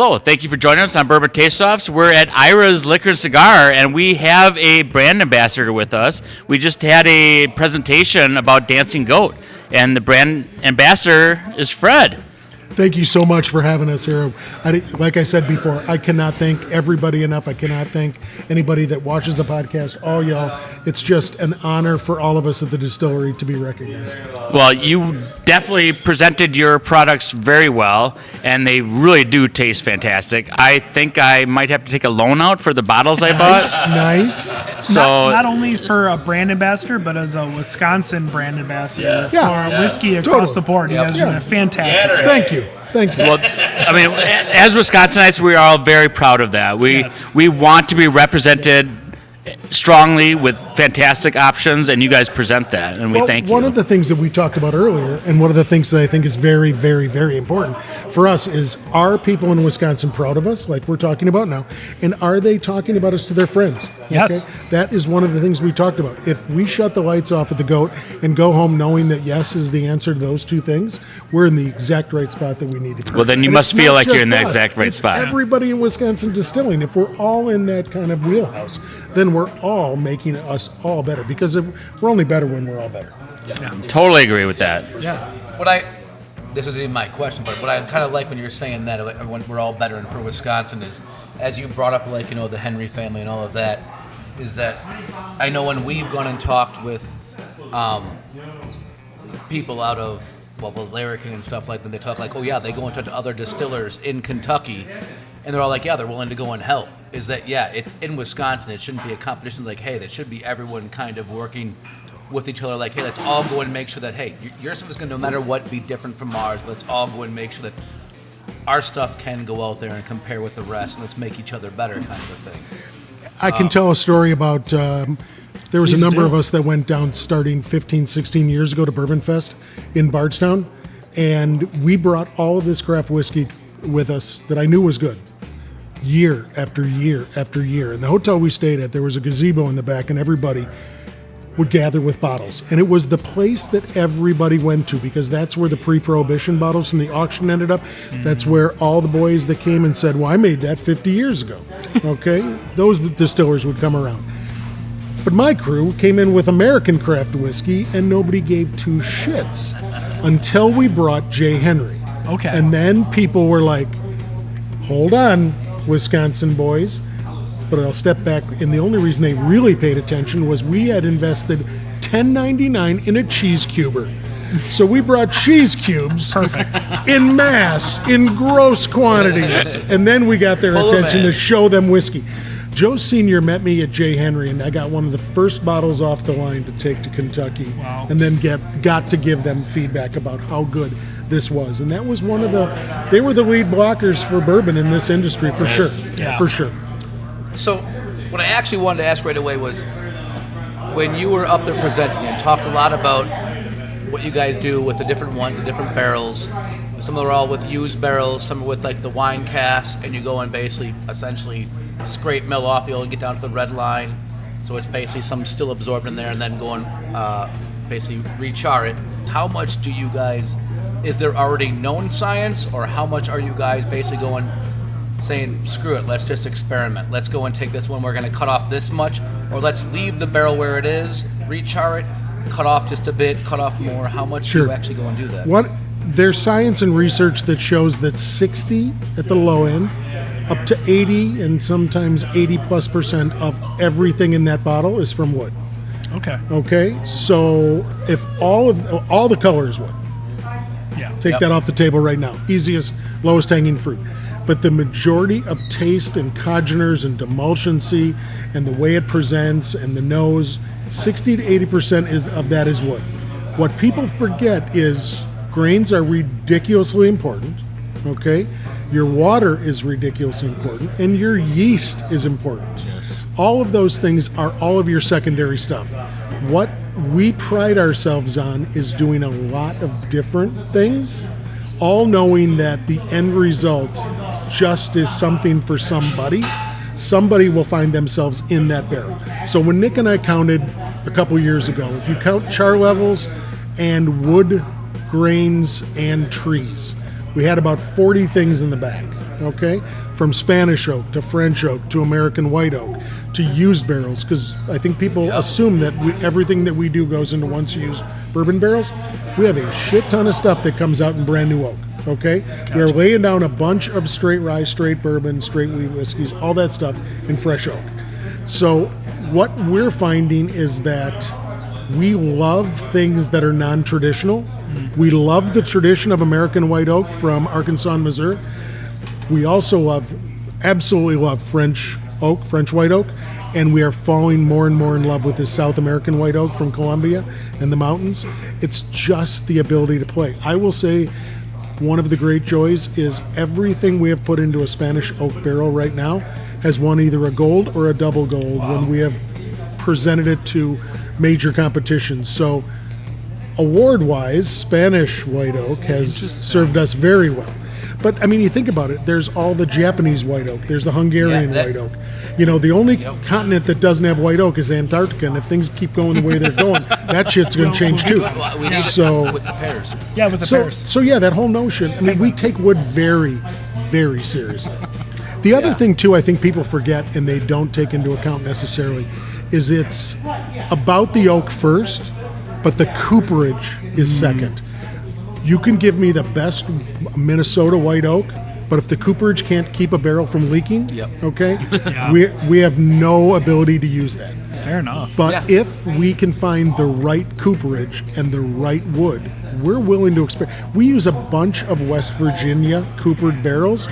Hello, thank you for joining us on Bourbon Taste Offs. We're at Ira's Liquor and Cigar, and we have a brand ambassador with us. We just had a presentation about Dancing Goat, and the brand ambassador is Fred. Thank you so much for having us here. Like I said before, I cannot thank everybody enough. I cannot thank anybody that watches the podcast, all y'all. It's just an honor for all of us at the distillery to be recognized. Well, you definitely presented your products very well, and they really do taste fantastic. I think I might have to take a loan out for the bottles I bought. Nice. So not only for a brand ambassador, but as a Wisconsin brand ambassador Yeah. for whiskey across the board. You guys are doing a fantastic job. Thank you. Thank you. Well, I mean, as Wisconsinites, we are all very proud of that. We want to be represented strongly with fantastic options, and you guys present that, and we thank you. One of the things that we talked about earlier, and one of the things that I think is very, very, very important for us is, are people in Wisconsin proud of us, like we're talking about now, and are they talking about us to their friends? Yes. Okay? That is one of the things we talked about. If we shut the lights off at the Goat and go home knowing that yes is the answer to those two things, we're in the exact right spot that we need to be. Well, then you must feel like you're in the exact right spot. Everybody in Wisconsin distilling, if we're all in that kind of wheelhouse, then we're all making us all better, because we're only better when we're all better. Yeah. Totally agree with that. Yeah. This isn't even my question, but what I kind of like when you're saying that when we're all better and for Wisconsin is, as you brought up, like, the Henry family and all of that, is that I know when we've gone and talked with people out of, Larrikin and stuff like that, they talk like, oh yeah, they go and talk to other distillers in Kentucky, and they're all like, yeah, they're willing to go and help. Is that, yeah, it's in Wisconsin, it shouldn't be a competition, like, hey, that should be everyone kind of working with each other, like, hey, let's all go and make sure that, hey, your stuff is going to, no matter what, be different from ours, but let's all go and make sure that our stuff can go out there and compare with the rest, and let's make each other better, kind of a thing. I can tell a story about, there was a number of us that went down starting 15, 16 years ago to Bourbon Fest in Bardstown, and we brought all of this craft whiskey with us that I knew was good, year after year after year. In the hotel we stayed at, there was a gazebo in the back, and everybody would gather with bottles. And it was the place that everybody went to, because that's where the pre-prohibition bottles from the auction ended up. That's where all the boys that came and said, well, I made that 50 years ago. Okay? Those distillers would come around. But my crew came in with American craft whiskey, and nobody gave two shits until we brought J. Henry. Okay. And then people were like, hold on, Wisconsin boys. But I'll step back, and the only reason they really paid attention was we had invested $10.99 in a cheese cuber. So we brought cheese cubes in mass, in gross quantities, and then we got their attention to show them whiskey. Joe Sr. met me at J. Henry, and I got one of the first bottles off the line to take to Kentucky, and then got to give them feedback about how good this was. And that was one of they were the lead blockers for bourbon in this industry, for sure. Yeah. For sure. So what I actually wanted to ask right away was, when you were up there presenting and talked a lot about what you guys do with the different ones, the different barrels. Some of them are all with used barrels, some are with like the wine casks, and you go and basically essentially scrape mill off the oil and get down to the red line. So it's basically some still absorbed in there, and then go and basically re-char it. How much do you guys, is there already known science, or how much are you guys basically going, saying, screw it, let's just experiment. Let's go and take this one, we're going to cut off this much, or let's leave the barrel where it is, re-char it, cut off just a bit, cut off more. How much do you actually go and do that? There's science and research that shows that 60 at the low end, up to 80 and sometimes 80+% of everything in that bottle is from wood. Okay, so if all the color is wood, take that off the table right now. Easiest, lowest hanging fruit. But the majority of taste and congeners and demulcency and the way it presents and the nose, 60 to 80% of that is wood. What people forget is grains are ridiculously important, okay? Your water is ridiculously important, and your yeast is important. Yes. All of those things are all of your secondary stuff. What we pride ourselves on is doing a lot of different things, all knowing that the end result just is something for somebody. Somebody will find themselves in that barrel. So when Nick and I counted a couple years ago, if you count char levels and wood grains and trees, we had about 40 things in the bag. okay? From Spanish oak to French oak to American white oak to used barrels, because I think people assume that everything that we do goes into once used bourbon barrels. We have a shit ton of stuff that comes out in brand new oak, okay? We're laying down a bunch of straight rye, straight bourbon, straight wheat whiskeys, all that stuff in fresh oak. So what we're finding is that we love things that are non-traditional. We love the tradition of American white oak from Arkansas and Missouri. We also absolutely love French oak, French white oak, and we are falling more and more in love with this South American white oak from Colombia and the mountains. It's just the ability to play. I will say one of the great joys is everything we have put into a Spanish oak barrel right now has won either a gold or a double gold when we have presented it to major competitions. So award-wise, Spanish white oak has served us very well. But I mean, you think about it, there's all the Japanese white oak, there's the Hungarian white oak. You know, the only continent that doesn't have white oak is Antarctica, and if things keep going the way they're going, that shit's going to change too. We need So, with the pears. Yeah, with the pears. so yeah, that whole notion, I mean, we take wood very, very seriously. The other thing too, I think people forget and they don't take into account necessarily, is it's about the oak first, but the cooperage is second. You can give me the best Minnesota white oak, but if the cooperage can't keep a barrel from leaking, okay, we have no ability to use that. Fair enough. But if we can find the right cooperage and the right wood, we're willing to experiment. We use a bunch of West Virginia coopered barrels.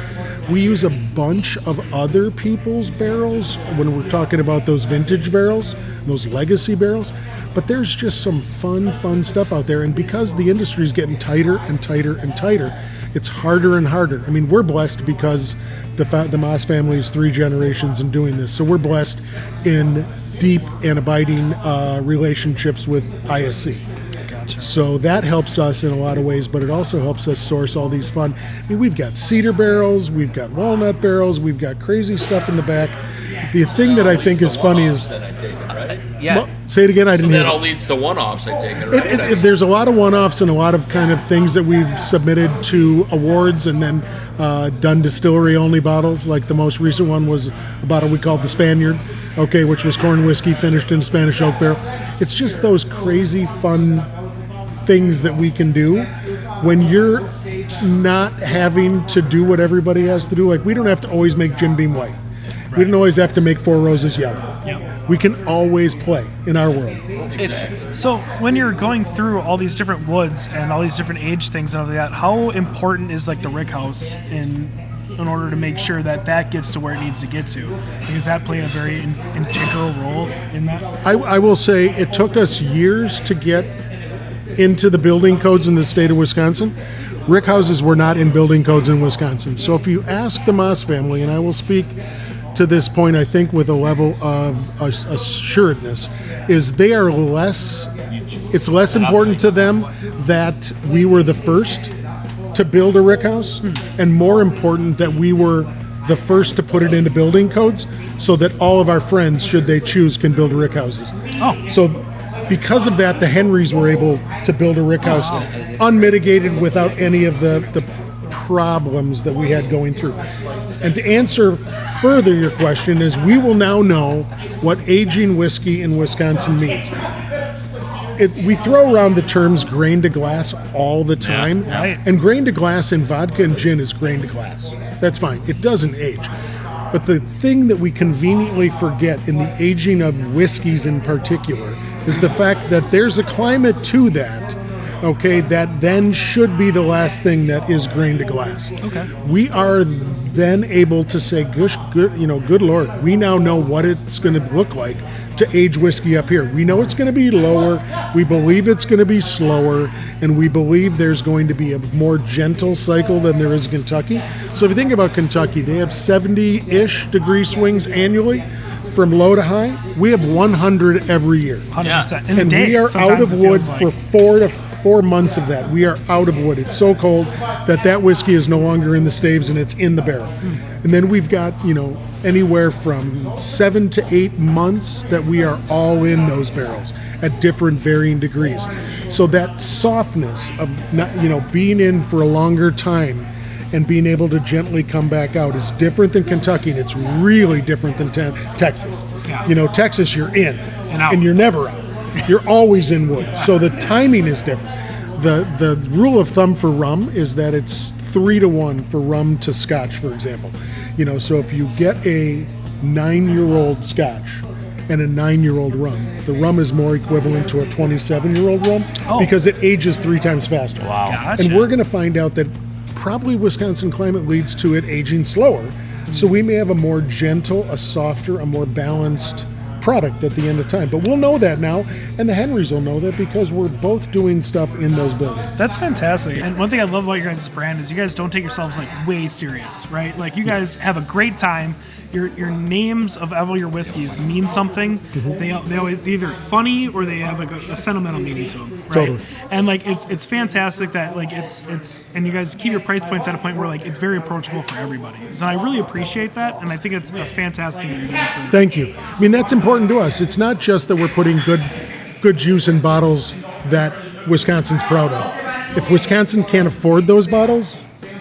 We use a bunch of other people's barrels when we're talking about those vintage barrels, those legacy barrels. But there's just some fun stuff out there. And because the industry is getting tighter and tighter and tighter, it's harder and harder. I mean, we're blessed because the Moss family is 3 generations in doing this. So we're blessed in deep and abiding relationships with ISC. Gotcha. So that helps us in a lot of ways, but it also helps us source all these fun. I mean, we've got cedar barrels, we've got walnut barrels, we've got crazy stuff in the back. The thing that I think is funny is... Then I take it, right? Well, say it again, I didn't hear That it. all leads to one-offs, I take it, right? There's a lot of one-offs and a lot of kind of things that we've submitted to awards and then done distillery-only bottles. Like the most recent one was a bottle we called the Spaniard, okay, which was corn whiskey finished in a Spanish oak barrel. It's just those crazy fun things that we can do when you're not having to do what everybody has to do. Like, we don't have to always make Jim Beam white. We don't always have to make Four Roses yellow. Yep. We can always play in our world. So when you're going through all these different woods and all these different age things and all that, how important is like the rick house in order to make sure that that gets to where it needs to get to? Because that played a very integral role in that. I will say it took us years to get into the building codes in the state of Wisconsin. Rick houses were not in building codes in Wisconsin. So if you ask the Moss family, and I will speak to this point, I think with a level of assuredness, is it's less important to them that we were the first to build a rick house, and more important that we were the first to put it into building codes so that all of our friends, should they choose, can build rick houses. So because of that, the Henrys were able to build a rick house unmitigated without any of the problems that we had going through. And to answer further your question is, we will now know what aging whiskey in Wisconsin means. We throw around the terms grain to glass all the time, and grain to glass in vodka and gin is grain to glass. That's fine. It doesn't age. But the thing that we conveniently forget in the aging of whiskeys in particular is the fact that there's a climate to that, okay, that then should be the last thing that is grain to glass. Okay. We are then able to say, good Lord, we now know what it's going to look like to age whiskey up here. We know it's going to be lower, we believe it's going to be slower, and we believe there's going to be a more gentle cycle than there is in Kentucky. So if you think about Kentucky, they have 70-ish degree swings annually from low to high. We have 100 every year. 100%. And we are out of wood for 4 months of that. We are out of wood. It's so cold that whiskey is no longer in the staves and it's in the barrel. And then we've got, anywhere from 7 to 8 months that we are all in those barrels at different varying degrees. So that softness of not, being in for a longer time and being able to gently come back out is different than Kentucky, and it's really different than Texas. Yeah. You know, Texas, you're in, And out. and you're never out. You're always in wood. So the timing is different. The rule of thumb for rum is that it's 3-to-1 for rum to Scotch, for example. You know, so if you get a 9-year-old Scotch and a 9-year-old rum, the rum is more equivalent to a 27-year-old rum because it ages 3 times faster. Wow. Gotcha. And we're going to find out that probably Wisconsin climate leads to it aging slower. So we may have a more gentle, a softer, a more balanced product at the end of time. But we'll know that now, and the Henrys will know that because we're both doing stuff in those buildings. That's fantastic. And one thing I love about your guys' brand is you guys don't take yourselves like way serious, right? Like you guys have a great time. Your names of all your whiskeys mean something. They always they're either funny or they have like a sentimental meaning to them, right? Totally. And like it's fantastic that like it's and you guys keep your price points at a point where like it's very approachable for everybody. So I really appreciate that, and I think it's a fantastic thing that you're doing for Thank you. I mean, that's important to us. It's not just that we're putting good juice in bottles that Wisconsin's proud of. If Wisconsin can't afford those bottles,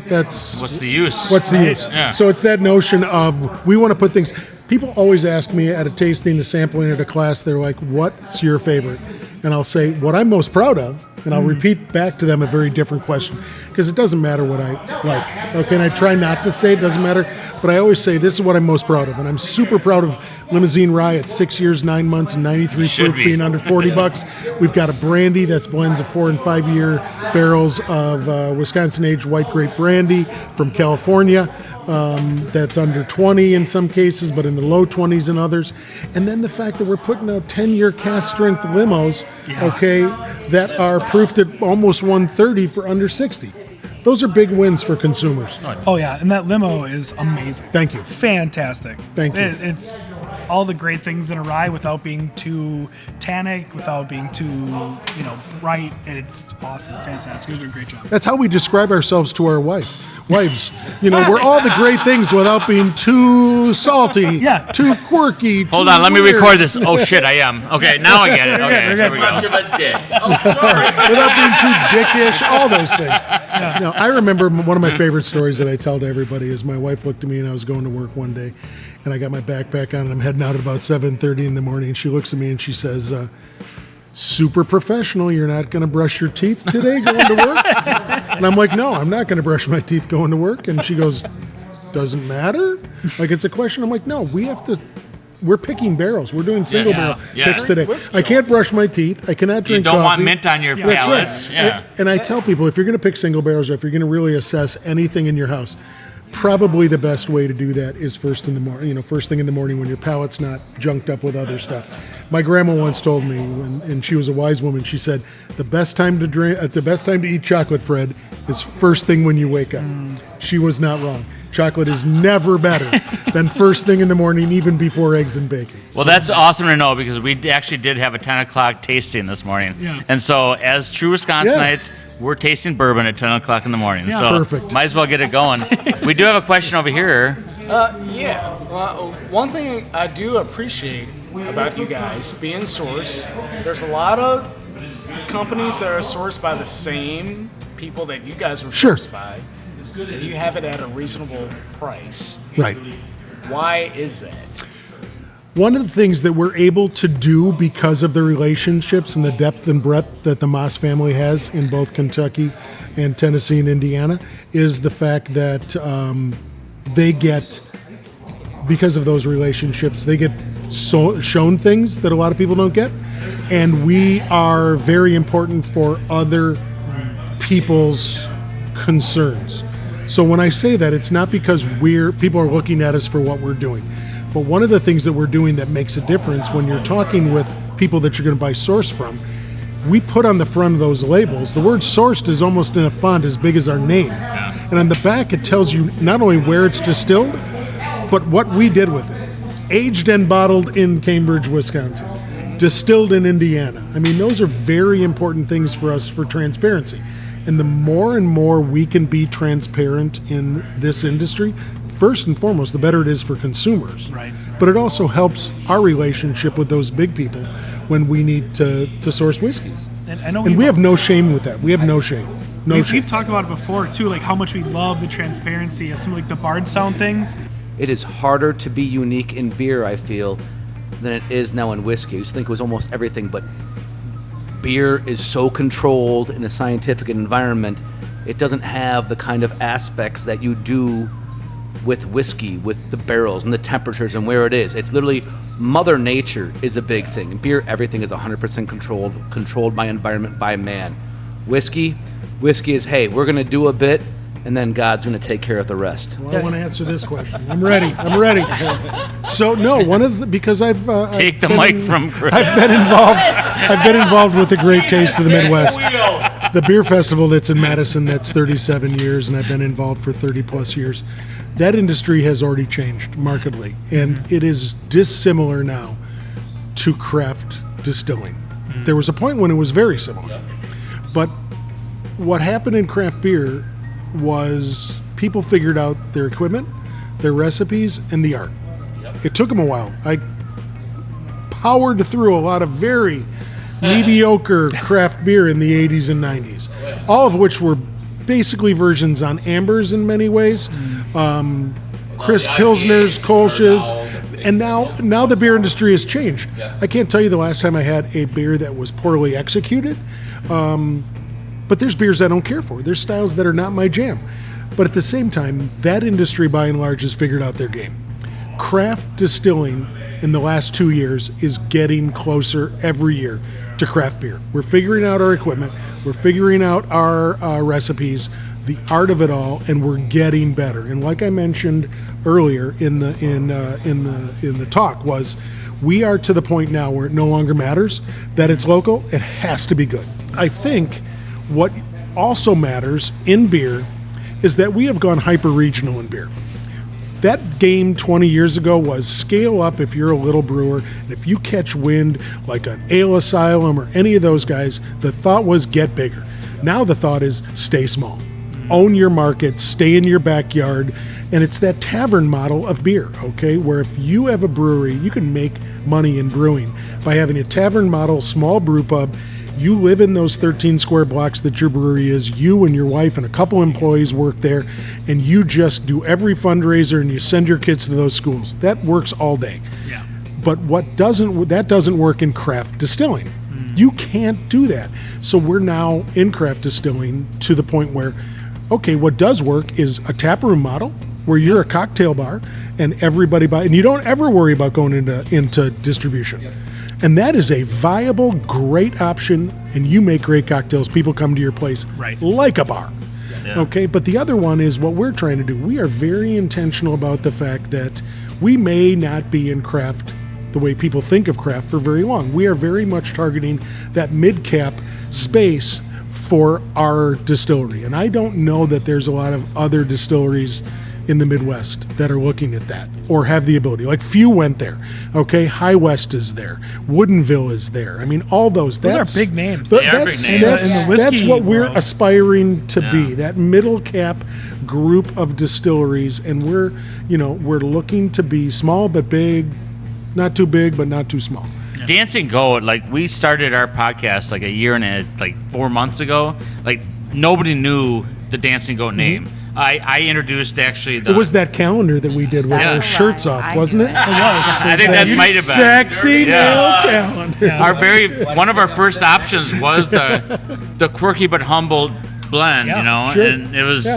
that's What's the use? what's the use? Yeah. So it's that notion of we want to put things. People always ask me at a tasting, a sampling, at a class, they're like, what's your favorite? And I'll say, what I'm most proud of, and I'll repeat back to them a very different question, because it doesn't matter what I like. Okay, and I try not to say it doesn't matter, but I always say this is what I'm most proud of. And I'm super proud of Limousine Rye at 6 years, 9 months, and 93 Should proof be. being under 40 bucks. We've got a brandy that's blends of 4 and 5 year barrels of Wisconsin-aged white grape brandy from California. That's under 20 in some cases, but in the low 20s in others. And then the fact that we're putting out 10-year cast strength limos, okay, that are proofed at almost 130 for under 60. Those are big wins for consumers. Oh yeah, and that limo is amazing. Thank you. Fantastic. Thank you. It's all the great things in a rye without being too tannic, without being too, bright. And it's awesome. Fantastic. You're doing a great job. That's how we describe ourselves to our wives. We're all the great things without being too salty, Yeah. too quirky. Hold too on, let me weird. record this. Oh shit, I am. Okay, now I get it. Okay, We're there good. we Much go. of a dick. Without being too dickish, all those things. Now, I remember one of my favorite stories that I tell to everybody is my wife looked at me and I was going to work one day, and I got my backpack on and I'm heading out at about 7:30 in the morning. She looks at me and she says, super professional, you're not going to brush your teeth today going to work? And I'm like, no, I'm not going to brush my teeth going to work. And she goes, doesn't matter? Like, it's a question. I'm like, no, we're picking barrels. We're doing single barrel Yeah. picks today. Whiskey I can't brush my teeth. I cannot You drink don't coffee. want mint on your That's palates. right. Yeah. And I tell people, if you're going to pick single barrels or if you're going to really assess anything in your house, probably the best way to do that is first thing in the morning when your palate's not junked up with other stuff. My grandma once told me, and she was a wise woman, she said, the best time to eat chocolate, Fred, is first thing when you wake up. She was not wrong. Chocolate is never better than first thing in the morning, even before eggs and bacon. Well, that's awesome to know because we actually did have a 10 o'clock tasting this morning. Yeah. And so, as true Wisconsinites, we're tasting bourbon at 10 o'clock in the morning. Yeah. So, Perfect. might as well get it going. We do have a question over here. Yeah. Well, one thing I do appreciate about you guys being Source, there's a lot of companies that are sourced by the same people that you guys are Sure. sourced by, and you have it at a reasonable price. Right. Why is that? One of the things that we're able to do because of the relationships and the depth and breadth that the Moss family has in both Kentucky and Tennessee and Indiana is the fact that they get, because of those relationships, they get shown things that a lot of people don't get. And we are very important for other people's concerns. So when I say that, it's not because people are looking at us for what we're doing. But one of the things that we're doing that makes a difference when you're talking with people that you're going to buy source from, we put on the front of those labels, the word sourced is almost in a font as big as our name. Yeah. And on the back, it tells you not only where it's distilled, but what we did with it. Aged and bottled in Cambridge, Wisconsin. Distilled in Indiana. I mean, those are very important things for us for transparency. And the more and more we can be transparent in this industry, first and foremost, the better it is for consumers. Right. But it also helps our relationship with those big people when we need to source whiskeys. And I know And we have no shame with that. We have no shame. We've talked about it before too, like how much we love the transparency of some like the Bardstown things. It is harder to be unique in beer, I feel, than it is now in whiskey. I used to think it was almost everything, but beer is so controlled in a scientific environment, it doesn't have the kind of aspects that you do with whiskey, with the barrels and the temperatures and where it is. It's literally Mother Nature is a big thing. In beer, everything is 100% controlled by environment, by man. Whiskey is, hey, we're going to do a bit, and then God's going to take care of the rest. Well, I want to answer this question. I'm ready. So no, because I've Take the been mic from Chris. I've been involved with the Great Taste of the Midwest, the beer festival that's in Madison. That's 37 years, and I've been involved for 30 plus years. That industry has already changed markedly, and it is dissimilar now to craft distilling. There was a point when it was very similar, but what happened in craft beer was people figured out their equipment, their recipes, and the art. It took them a while. I powered through a lot of very mediocre craft beer in the 80s and 90s, all of which were basically versions on ambers in many ways, crisp pilsners, kolsches, and now the beer industry has changed. I can't tell you the last time I had a beer that was poorly executed. But there's beers I don't care for. There's styles that are not my jam. But at the same time, that industry by and large has figured out their game. Craft distilling in the last 2 years is getting closer every year to craft beer. We're figuring out our equipment, we're figuring out our recipes, the art of it all, and we're getting better. And like I mentioned earlier in the talk, was we are to the point now where it no longer matters that it's local. It has to be good. I think what also matters in beer is that we have gone hyper-regional in beer. That game 20 years ago was scale up if you're a little brewer, and if you catch wind like an Ale Asylum or any of those guys, the thought was get bigger. Now the thought is stay small. Own your market, stay in your backyard, and it's that tavern model of beer, okay, where if you have a brewery, you can make money in brewing by having a tavern model, small brew pub. You live in those 13 square blocks that your brewery is. You and your wife and a couple employees work there, and you just do every fundraiser and you send your kids to those schools. That works all day. Yeah. But that doesn't work in craft distilling. You can't do that. So we're now in craft distilling to the point where, okay, what does work is a taproom model where you're a cocktail bar and everybody buy, and you don't ever worry about going into distribution. Yep. And that is a viable, great option, and you make great cocktails. People come to your place like a bar. Yeah. Okay, but the other one is what we're trying to do. We are very intentional about the fact that we may not be in craft the way people think of craft for very long. We are very much targeting that mid-cap space for our distillery. And I don't know that there's a lot of other distilleries in the Midwest that are looking at that or have the ability. Like few went there. Okay, High West is there. Woodinville is there. I mean, all those. Those are big names. They are big names. That's what we're aspiring to be. That middle cap group of distilleries, and we're looking to be small but big, not too big but not too small. Dancing Goat, like we started our podcast like a year and 4 months ago. Like nobody knew the Dancing Goat name. I introduced actually the. It was that calendar that we did with our shirts off, wasn't it? It was. I think that might have been sexy nail calendar. Yeah. One of our first options was the quirky but humble blend, sure. and it was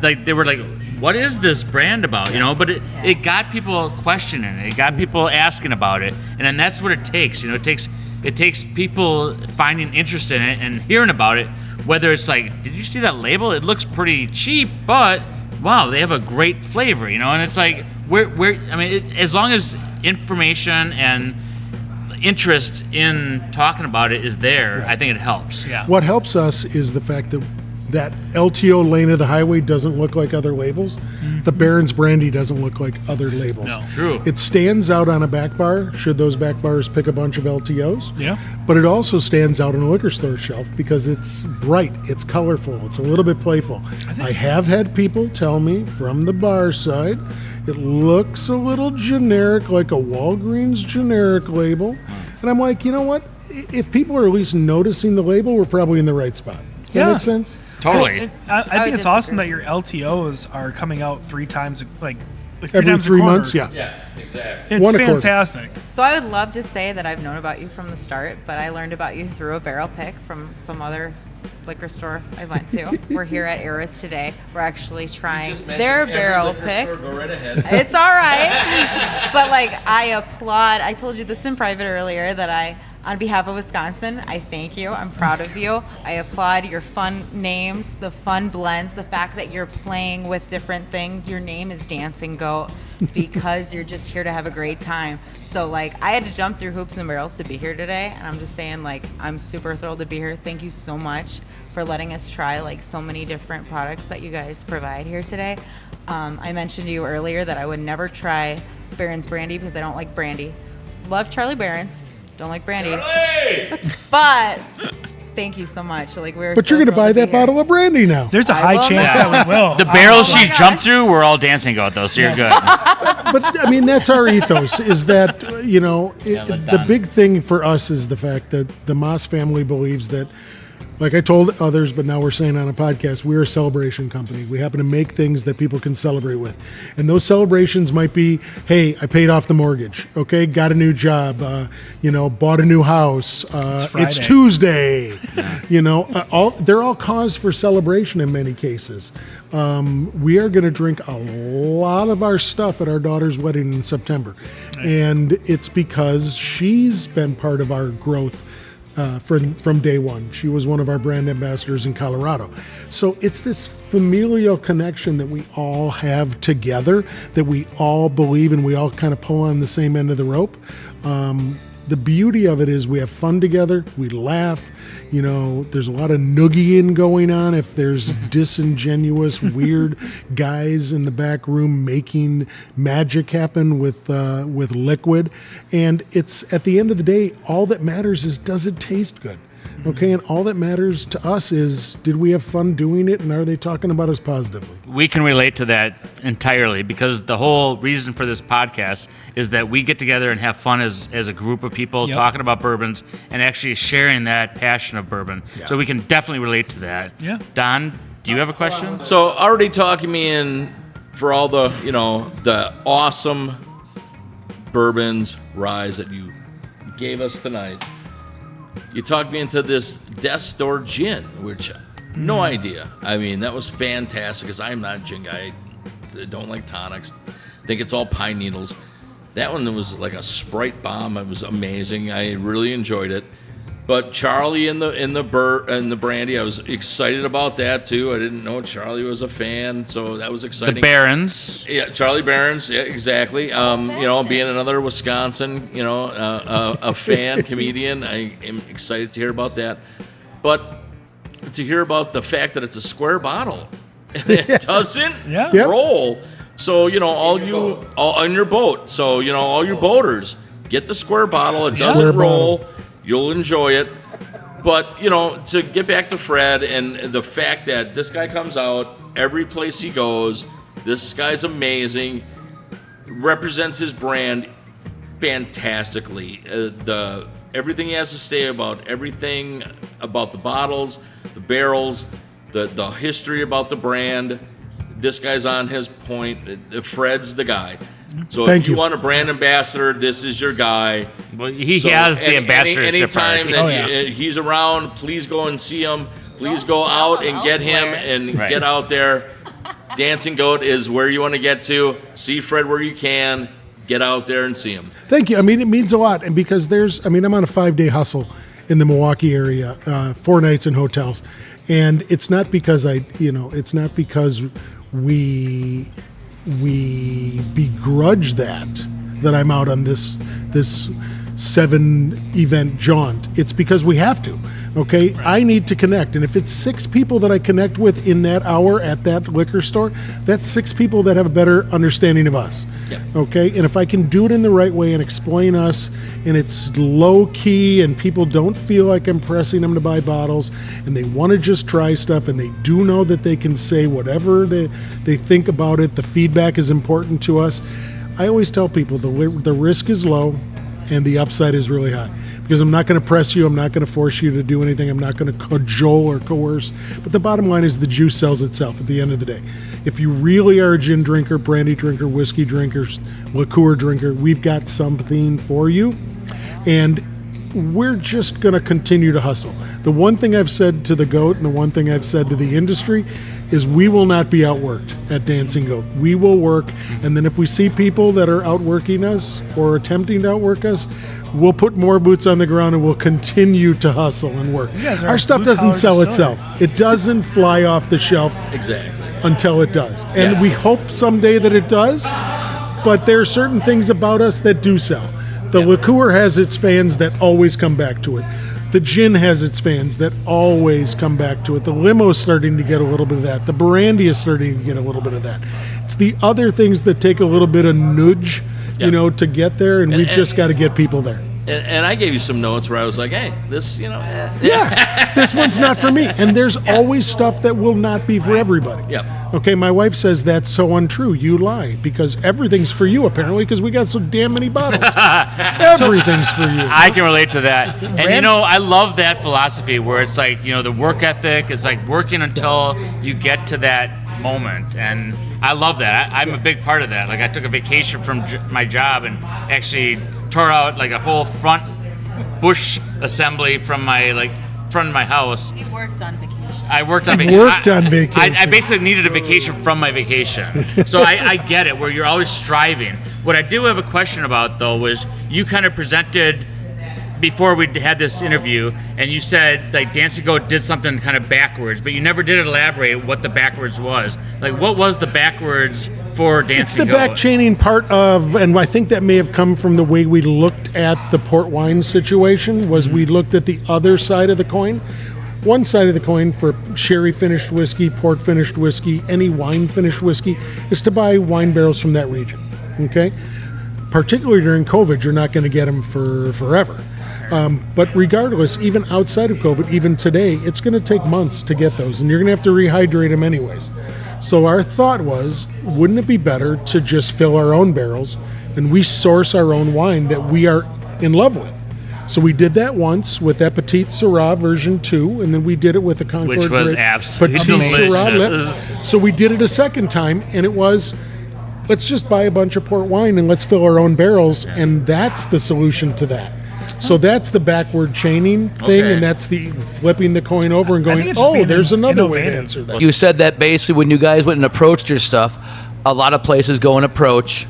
like they were like, what is this brand about, But it got people questioning it. It got people asking about it, and then that's what it takes. It takes people finding interest in it and hearing about it. Whether it's like, did you see that label? It looks pretty cheap, but wow, they have a great flavor, And it's like, as long as information and interest in talking about it is there, I think it helps. Yeah. What helps us is the fact that LTO lane of the highway doesn't look like other labels. Mm-hmm. The Barron's Brandy doesn't look like other labels. No. True. It stands out on a back bar, should those back bars pick a bunch of LTOs. Yeah. But it also stands out on a liquor store shelf because it's bright, it's colorful, it's a little bit playful. I have had people tell me from the bar side, it looks a little generic, like a Walgreens generic label. And I'm like, you know what? If people are at least noticing the label, we're probably in the right spot. Does that make sense? Totally. I think would it's awesome disagree. that your LTOs are coming out 3 times, like 3 Every times a 3 quarter. months, yeah. Yeah, exactly. It's One a quarter. fantastic. So I would love to say that I've known about you from the start, but I learned about you through a barrel pick from some other liquor store I went to. We're here at Eris today. We're actually trying their barrel pick. Go right ahead. It's all right. But like, I applaud. I told you this in private earlier that on behalf of Wisconsin, I thank you. I'm proud of you. I applaud your fun names, the fun blends, the fact that you're playing with different things. Your name is Dancing Goat because you're just here to have a great time. So like, I had to jump through hoops and barrels to be here today, and I'm just saying, like, I'm super thrilled to be here. Thank you so much for letting us try like so many different products that you guys provide here today. I mentioned to you earlier that I would never try Barron's brandy because I don't like brandy. Love Charlie Barron's. Don't like brandy. But thank you so much. Like, But you're going to buy that bottle of brandy now. There's a I high will chance now. that we will. The barrels Oh my she gosh. jumped through were all Dancing Goat, though, so you're good. But I mean, that's our ethos. Is that let the Don. big thing for us is the fact that the Moss family believes that, like I told others, but now we're saying on a podcast, we're a celebration company. We happen to make things that people can celebrate with, and those celebrations might be, hey, I paid off the mortgage. Okay, got a new job. Bought a new house. It's Friday. Tuesday. They're all cause for celebration in many cases. We are going to drink a lot of our stuff at our daughter's wedding in September. And it's because she's been part of our growth from day one. She was one of our brand ambassadors in Colorado. So it's this familial connection that we all have together, that we all believe and we all kind of pull on the same end of the rope. The beauty of it is we have fun together, we laugh, there's a lot of noogieing going on if there's disingenuous, weird guys in the back room making magic happen with liquid. And it's, at the end of the day, all that matters is, does it taste good? Okay, and all that matters to us is, did we have fun doing it, and are they talking about us positively? We can relate to that entirely because the whole reason for this podcast is that we get together and have fun as a group of people talking about bourbons and actually sharing that passion of bourbon. Yeah. So we can definitely relate to that. Yeah. Don, do you have a question? So already talking me in for all the, the awesome bourbons, ryes that you gave us tonight. You talked me into this Death Store gin, which no idea. I mean, that was fantastic because I'm not a gin guy. I don't like tonics. Think it's all pine needles. That one was like a Sprite bomb. It was amazing. I really enjoyed it. But Charlie and the brandy, I was excited about that too. I didn't know Charlie was a fan, so that was exciting. The Barons. Yeah, Charlie Barron's. Yeah, exactly. Being another Wisconsin, a fan, comedian, I am excited to hear about that. But to hear about the fact that it's a square bottle, it doesn't roll. So all on your boat. So all your boaters, get the square bottle. It doesn't roll. You'll enjoy it. But, to get back to Fred and the fact that this guy comes out every place he goes, this guy's amazing, represents his brand fantastically. Everything he has to say about everything, about the bottles, the barrels, the history about the brand, this guy's on his point. Fred's the guy. So if you want a brand ambassador, this is your guy. Well, he has the ambassadorship. Anytime already. that he's around, please go and see him. Please go out and get him and get out there. Dancing Goat is where you want to get to. See Fred where you can. Get out there and see him. Thank you. I mean, it means a lot. And because I'm on a 5-day hustle in the Milwaukee area, 4 nights in hotels. And it's not because it's not because we begrudge that I'm out on this 7-event jaunt. It's because we have to. Okay, right. I need to connect, and if it's 6 people that I connect with in that hour at that liquor store, that's 6 people that have a better understanding of us. Yep. Okay, and if I can do it in the right way and explain us, and it's low key, and people don't feel like I'm pressing them to buy bottles, and they want to just try stuff, and they do know that they can say whatever they think about it. The feedback is important to us. I always tell people the risk is low, and the upside is really high. because I'm not going to press you. I'm not going to force you to do anything. I'm not going to cajole or coerce. But the bottom line is the juice sells itself at the end of the day. If you really are a gin drinker, brandy drinker, whiskey drinker, liqueur drinker, we've got something for you. And we're just going to continue to hustle. The one thing I've said to the Goat and the one thing I've said to the industry is we will not be outworked at Dancing Goat. We will work, and then if we see people that are outworking us or attempting to outwork us, we'll put more boots on the ground and we'll continue to hustle and work. Our stuff doesn't sell itself. It doesn't fly off the shelf until it does. And we hope someday that it does, but there are certain things about us that do sell. The liqueur has its fans that always come back to it. The gin has its fans that always come back to it. The limo's starting to get a little bit of that. The brandy is starting to get a little bit of that. It's the other things that take a little bit of nudge, to get there, and we've just got to get people there. And I gave you some notes where I was like, hey, this, this one's not for me. And there's always stuff that will not be for everybody. Yep. Okay, my wife says that's so untrue. You lie, because everything's for you, apparently, because we got so damn many bottles. Everything's for you. I can relate to that. And, I love that philosophy where it's like, the work ethic is like working until you get to that moment. And I love that. I'm a big part of that. Like, I took a vacation from my job and actually tore out like a whole front bush assembly from my front of my house. You worked on vacation. I worked on vacation. I basically needed a vacation from my vacation. So I get it, where you're always striving. What I do have a question about, though, was you kind of presented before we had this interview, and you said like Dancing Goat did something kind of backwards, but you never did elaborate what the backwards was. Like, what was the backwards for Dancing Goat? It's the back chaining part of, and I think that may have come from the way we looked at the port wine situation, was we looked at the other side of the coin. One side of the coin for sherry finished whiskey, port finished whiskey, any wine finished whiskey, is to buy wine barrels from that region. Okay? Particularly during COVID, you're not going to get them for forever. But regardless, even outside of COVID, even today, it's going to take months to get those, and you're going to have to rehydrate them anyways. So our thought was, wouldn't it be better to just fill our own barrels, and we source our own wine that we are in love with? So we did that once with that Petite Syrah version 2, and then we did it with the Concord which was absolutely delicious. Syrah. So we did it a second time, and it was, let's just buy a bunch of port wine and let's fill our own barrels, and that's the solution to that. So that's the backward chaining thing, and that's the flipping the coin over and going, there's another way to answer that. You said that basically when you guys went and approached your stuff, a lot of places go and approach,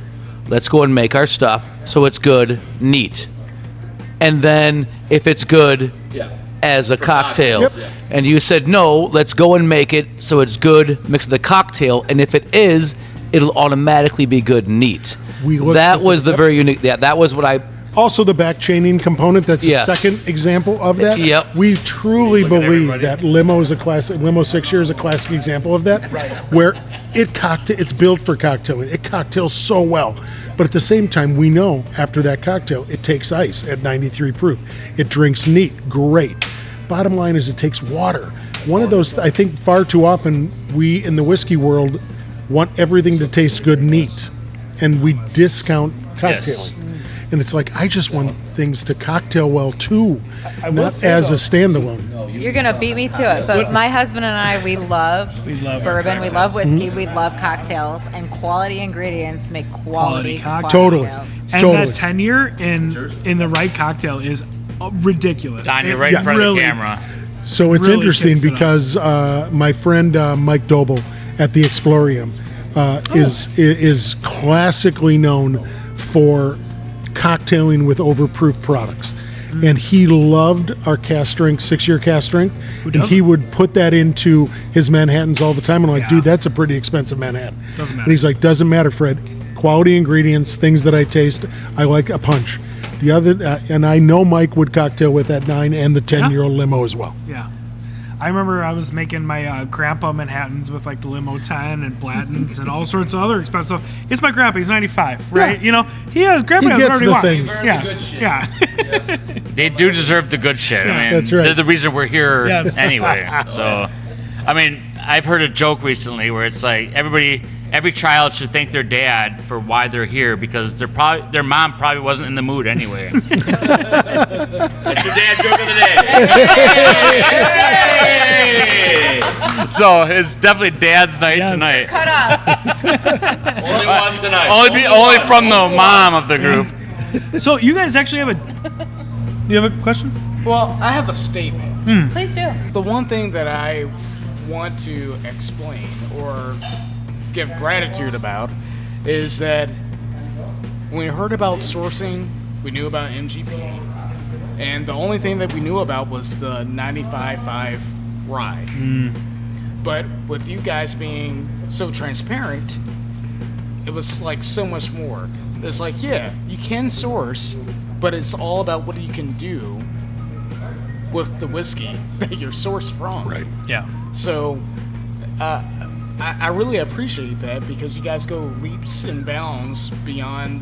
let's go and make our stuff so it's good, neat. And then if it's good as a cocktail. And you said, no, let's go and make it so it's good, mix with the cocktail, and if it is, it'll automatically be good, neat. That was the very unique, that was what I... Also, the back chaining component, that's a second example of that. Yep. We truly believe that Limo is a classic, Limo 6 Year is a classic example of that, where it's built for cocktailing. It cocktails so well. But at the same time, we know after that cocktail, it takes ice at 93 proof. It drinks neat, great. Bottom line is it takes water. One of those, I think far too often, we in the whiskey world want everything to taste good neat, and we discount cocktailing. And it's like, I just want things to cocktail well too, not as a standalone. You're going to beat me to it, but my husband and I, we love bourbon, we love whiskey, we love cocktails, and quality ingredients make quality cocktails. Totally. And that tenure in the right cocktail is ridiculous. Don, you're right in front of the camera. So it's interesting because my friend Mike Doble at the Explorium is classically known for cocktailing with overproof products, and he loved our cast strength, 6-year cast strength, and he would put that into his Manhattans all the time. And I'm like, dude, that's a pretty expensive Manhattan. Doesn't matter. And he's like, doesn't matter, Fred. Quality ingredients, things that I taste. I like a punch. The other, and I know Mike would cocktail with that 9 and the 10-year-old Limo as well. Yeah. I remember I was making my grandpa Manhattans with like the Limo 10 and Blatton's and all sorts of other expensive stuff. It's my grandpa. He's 95, right? Yeah. He has grandpa. He gets the things. Yeah. They do deserve the good shit. I mean, that's right. They're the reason we're here anyway. So, I mean, I've heard a joke recently where it's like everybody every child should thank their dad for why they're here because their mom probably wasn't in the mood anyway. That's your dad joke of the day. Hey! So it's definitely Dad's night tonight. Cut off. Only one tonight. Only from the mom of the group. So you guys actually have you have a question? Well, I have a statement. Please do. The one thing that I want to explain or give gratitude about is that when we heard about sourcing, we knew about MGP, and the only thing that we knew about was the 95.5 rye. But with you guys being so transparent, it was like so much more. It's like, yeah, you can source, but it's all about what you can do with the whiskey that you're sourced from. Right. Yeah. So, I really appreciate that because you guys go leaps and bounds beyond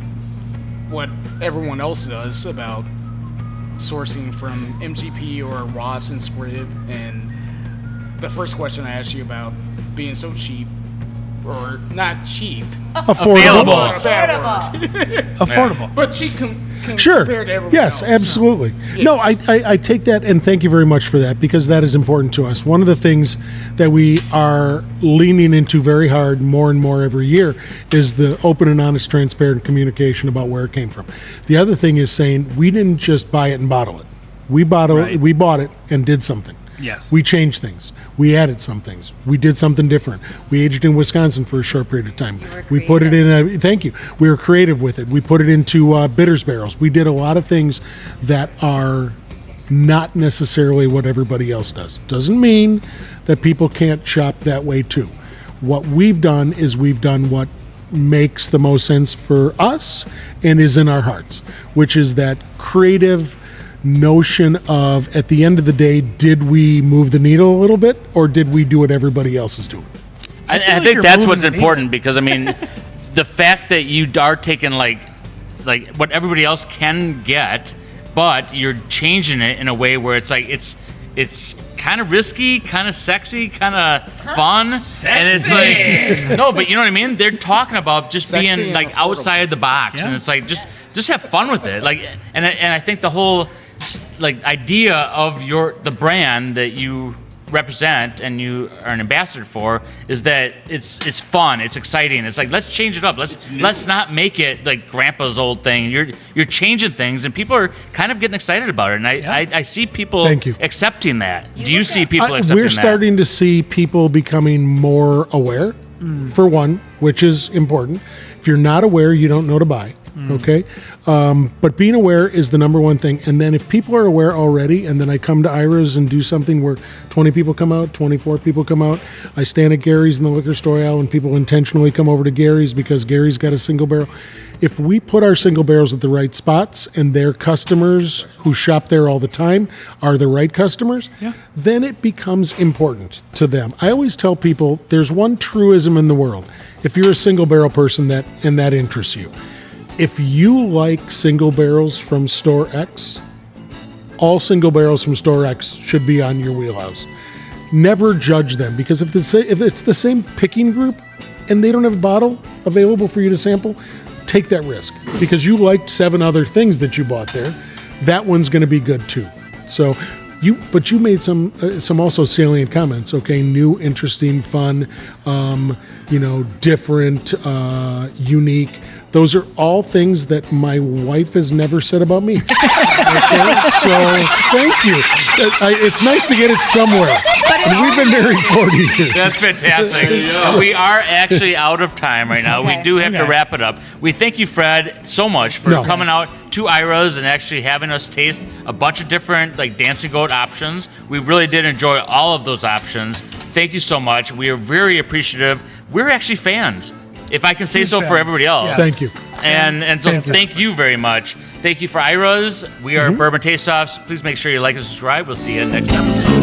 what everyone else does about sourcing from MGP or Ross and Squid. And the first question I asked you about being so cheap, or not cheap, Affordable. Affordable. but cheap Sure. compared to everyone Yes, else. absolutely. Yes. No, I take that, and thank you very much for that, because that is important to us. One of the things that we are leaning into very hard more and more every year is the open and honest, transparent communication about where it came from. The other thing is saying we didn't just buy it and bottle it. We bought it and did something. Yes. We changed things. We added some things. We did something different. We aged in Wisconsin for a short period of time. We put it in thank you. We were creative with it. We put it into bitters barrels. We did a lot of things that are not necessarily what everybody else does. Doesn't mean that people can't shop that way too. What we've done is we've done what makes the most sense for us and is in our hearts, which is that creative notion of, at the end of the day, did we move the needle a little bit, or did we do what everybody else is doing? I like think you're that's moving what's the needle. important because I mean, the fact that you are taking like what everybody else can get, but you're changing it in a way where it's like it's kind of risky, kind of sexy, kind of fun, and it's like no, but you know what I mean. They're talking about just Sexy being and like affordable. outside the box, and it's like just have fun with it. Like, and I think the whole like idea of the brand that you represent and you are an ambassador for is that it's fun, it's exciting. It's like, let's change it up. Let's not make it like grandpa's old thing. You're changing things, and people are kind of getting excited about it. And I see people Thank you. accepting that. Do you see people accepting We're that? starting to see people becoming more aware, for one, which is important. If you're not aware, you don't know to buy. Okay, but being aware is the number one thing. And then if people are aware already, and then I come to Ira's and do something where 20 people come out, 24 people come out, I stand at Gary's in the liquor store aisle, and people intentionally come over to Gary's because Gary's got a single barrel. If we put our single barrels at the right spots, and their customers who shop there all the time are the right customers, then it becomes important to them. I always tell people there's one truism in the world. If you're a single barrel person that interests you, if you like single barrels from Store X, all single barrels from Store X should be on your wheelhouse. Never judge them, because if it's the same picking group and they don't have a bottle available for you to sample, take that risk, because you liked 7 other things that you bought there. That one's going to be good too. So you made some also salient comments. Okay, new, interesting, fun, different, unique. Those are all things that my wife has never said about me. Okay? So thank you. It's nice to get it somewhere. And we've been married 40 years. That's fantastic. We are actually out of time right now. Okay. We do have to wrap it up. We thank you, Fred, so much for coming out to Ira's and actually having us taste a bunch of different like Dancing Goat options. We really did enjoy all of those options. Thank you so much. We are very appreciative. We're actually fans, if I can say so for everybody else. Yes. Thank you. And so Fantastic. thank you very much. Thank you for Ira's. We are Bourbon Taste Offs. Please make sure you like and subscribe. We'll see you next episode.